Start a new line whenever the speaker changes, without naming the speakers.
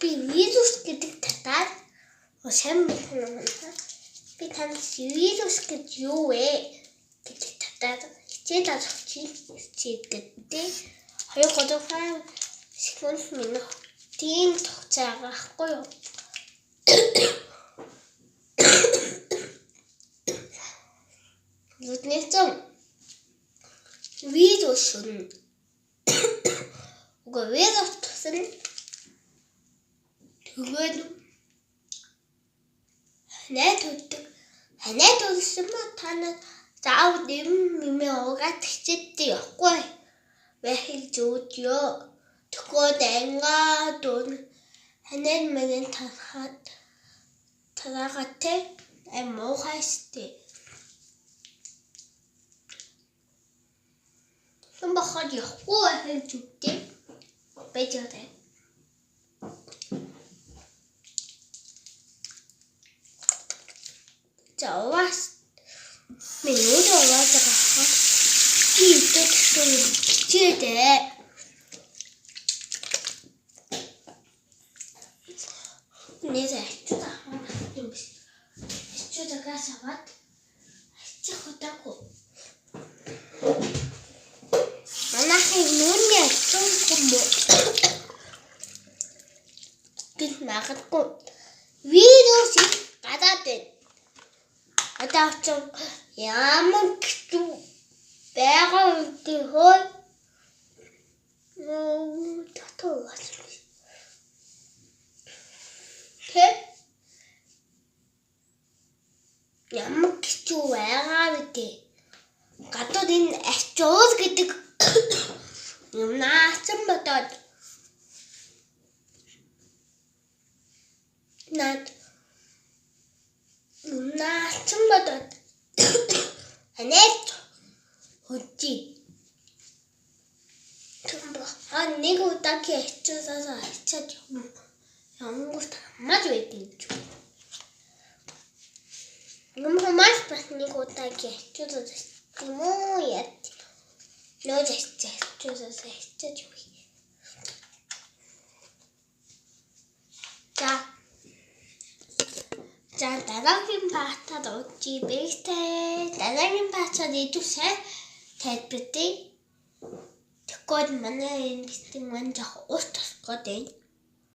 би вирус гэдэг татаад сайн мэднэ. Би танаас вирус гэж юу вэ гэж татаад хичээл авчих гэдэг. 2-3 секунд минут тийм тогтцоо авахгүй юу? Зүтнэцэн вирус нь уг вирус тусан тэгээд ханаад үлсэн ма танаа заавал юм уугаад хичээдтэй явахгүй. Бэхэл зөөдөө төгөөд ангаа дүүн ханаад мэгэн тараагатай муухайстэй. Бахад явахгүй бэхэл зөөдөө бэжэрэ. Заваас минут аваад байгаа. Ийдэг чийдээ. Нээсээ юм биш. Чийдээс аваад чих удаагүй. Манайхын нүуний ачуун хүмүүс гэх магадгүй вирус гадаад байна. Одоо ч ямар хэцүү байгаа үгүй хөө. Татвар. Ямар хэцүү байгаа үгүй. Гадаад энэ ачуул гэдэг юм наасан бодоод наасан бодоод анет хөдий нэг удаагийн ачуусаа ачаад ямгт хамааж байдیں۔ Юм хамаас бас нэг удаагийн ачуусаа тийм үү яа. Нөөж ачуусаа ачаад юу. За дараагийн патад очи бэхтэй дараагийн патад идүүсээ тайлбартай. Тэгвэл манай энэ бистэн мань жах урт тосгоод байна.